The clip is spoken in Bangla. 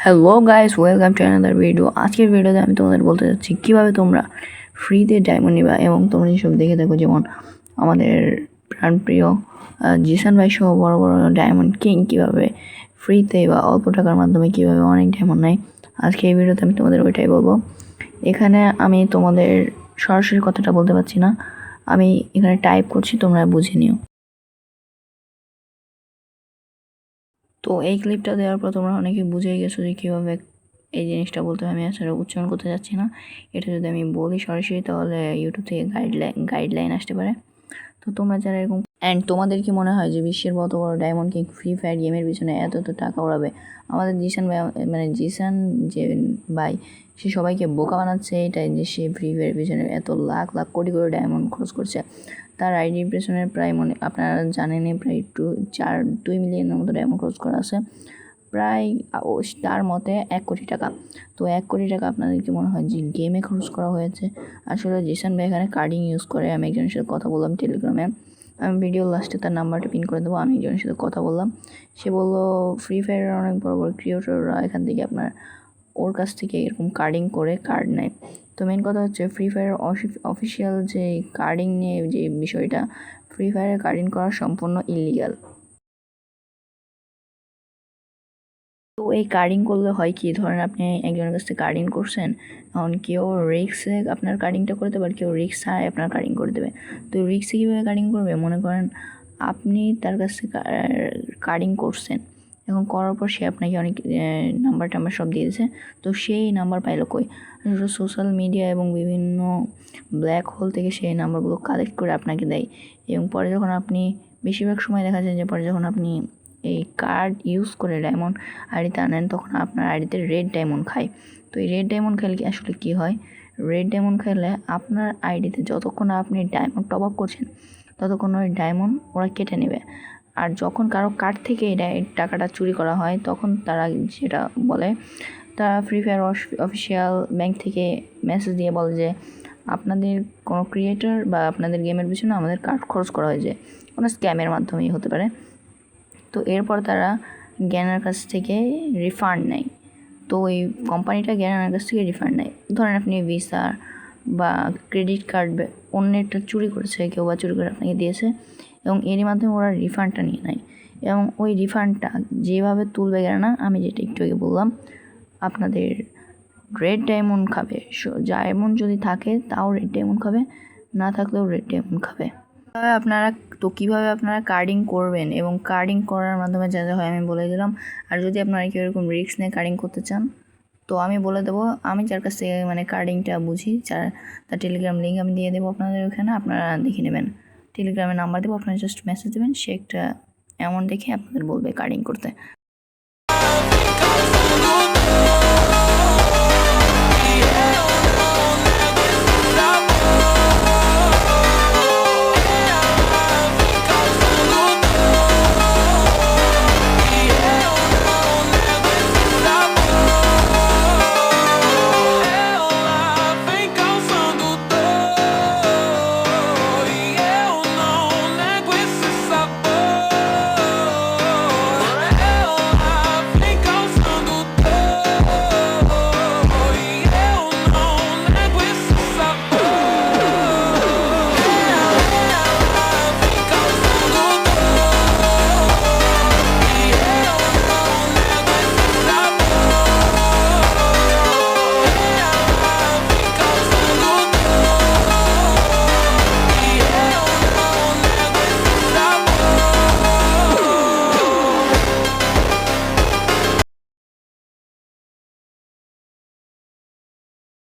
Hello guys, welcome to another video. আজকের ভিডিওতে আমি তোমাদের বলতে যাচ্ছি কীভাবে তোমরা ফ্রিতে ডায়মন্ড নিবা। এবং তোমরা যেসব দেখে থাকো, যেমন আমাদের প্রাণপ্রিয় জিসান ভাই সহ বড় বড় ডায়মন্ড কিং কীভাবে ফ্রিতে বা অল্প টাকার মাধ্যমে কীভাবে অনেক ডায়মন্ড নেয়, আজকে এই ভিডিওতে আমি তোমাদের ওইটাই বলবো। এখানে আমি তোমাদের সরাসরি কথাটা বলতে পারছি না, আমি এখানে টাইপ করছি, তোমরা বুঝে নিও। তো এই ক্লিপটা দেওয়ার পর তোমরা অনেকে বুঝেই গেছো যে কীভাবে এই জিনিসটা বলতে হবে। আমি আসলে উচ্চারণ করতে যাচ্ছি না, এটা যদি আমি বলি সরাসরি তাহলে ইউটিউব থেকে গাইডলাইন আসতে পারে। তো তোমরা যারা এরকম তোমাদের কি মনে হয় যে বিশ্বের বড় বড় ডায়মন্ড কিং ফ্রি ফায়ার গেমের পিছনে এত টাকা উড়াবে? আমাদের জিসান ভাই, মানে জিসান যে ভাই, সে সবাইকে বোকা বানাচ্ছে এটাই যে সে ফ্রি ফায়ার পিছনে এত লাখ লাখ কোটি কোটি ডায়মন্ড খরচ করছে। তার আইডির পেছনে প্রায় আপনারা জানেনই প্রায় 2 মিলিয়নের মতো ডায়মন্ড খরচ করা আছে, প্রায় তার মতে 1 কোটি টাকা। তো 1 কোটি টাকা আপনাদের কি মনে হয় যে গেমে খরচ করা হয়েছে? আসলে জিসান ভাই এখানে কার্ডিং ইউজ করে। আমি একজনের সাথে কথা বললাম টেলিগ্রামে, আমি ভিডিও লাস্টে তার নাম্বারটা পিন করে দেবো। আমি একজনের সাথে কথা বললাম, সে বললো ফ্রি ফায়ারের অনেক বড় বড় ক্রিয়েটররা এখান থেকে ওর কাছ থেকে এরকম কার্ডিং করে কার্ড নেয়। তো মেন কথা হচ্ছে ফ্রি ফায়ার অফিসিয়াল যে কার্ডিং নিয়ে যে বিষয়টা, ফ্রি ফায়ারে কার্ডিং করা সম্পূর্ণ ইলিগাল। তো এই কার্ডিং করলে হয় কি, ধরেন আপনি একজনের কাছ থেকে কার্ডিং করছেন, এখন কেউ রিক্সে আপনার কার্ডিংটা করে দেবে আর কেউ রিক্স ছাড়াই আপনার কার্ডিং করে দেবে। তো রিক্সে কীভাবে কার্ডিং করবে? মনে করেন আপনি তার কাছ থেকে কার্ডিং করছেন, এখন করার পর সে আপনাকে অনেক নাম্বার টাম্বার সব দিয়ে দিয়েছে। তো সেই নাম্বার পাইলো কই? সোশ্যাল মিডিয়া এবং বিভিন্ন ব্ল্যাক হোল থেকে সেই নাম্বারগুলো কালেক্ট করে আপনাকে দেয়। এবং পরে যখন আপনি, বেশিরভাগ সময় দেখা যায় যে পরে যখন আপনি এই কার্ড ইউজ করে ডায়মন্ড আইডিতে আনেন, তখন আপনার আইডিতে রেড ডায়মন্ড খায়। তো এই রেড ডায়মন্ড খেলে আসলে কী হয়? রেড ডায়মন্ড খেলে আপনার আইডিতে যতক্ষণ আপনি ডায়মন্ড টপ আপ করছেন ততক্ষণ ওই ডায়মন্ড ওরা কেটে নেবে। আর যখন কারো কার্ড থেকে এই টাকাটা চুরি করা হয়, তখন তারা যেটা বলে, তারা ফ্রি ফায়ার অফিসিয়াল ব্যাংক থেকে মেসেজ দিয়ে বলে যে আপনাদের কোনো ক্রিয়েটর বা আপনাদের গেমের পিছনে আমাদের কার্ড খরচ করা হয়েছে, কোনো স্ক্যামের মাধ্যমেই হতে পারে। তো এরপর তারা জ্ঞানের কাছ থেকে রিফান্ড নেয়। তো ওই কোম্পানিটা জ্ঞানের কাছ থেকে রিফান্ড নেয়। ধরেন আপনি ভিসা বা ক্রেডিট কার্ড অন্যেরটা চুরি করেছে কেউ, বা চুরি করে আপনাকে দিয়েছে, এবং এরই মাধ্যমে ওরা রিফান্ডটা নিয়ে নেয়। এবং ওই রিফান্ডটা যেভাবে তুলবে না, আমি যেটা একটু আগে বললাম, আপনাদের রেড ডায়মন্ড খাবে। ডায়মন্ড যদি থাকে তাও রেড ডায়মন্ড খাবে, না থাকলেও রেড ডায়মন্ড খাবে। কীভাবে আপনারা কার্ডিং করবেন এবং কার্ডিং করার মাধ্যমে যা যা হয় আমি বলে দিলাম। আর যদি আপনারা কেউ এরকম রিস্ক নিয়ে কার্ডিং করতে চান, তো আমি বলে দেবো, আমি যার কাছ থেকে কার্ডিংটা বুঝি, তার টেলিগ্রাম লিঙ্ক আমি দিয়ে দেবো আপনাদের ওখানে, আপনারা দেখে নেবেন। টেলিগ্রামে নাম্বার দেবো, আপনারা জাস্ট মেসেজ দেবেন, সে একটা অ্যামাউন্ট দেখে আপনাদের বলবে কার্ডিং করতে।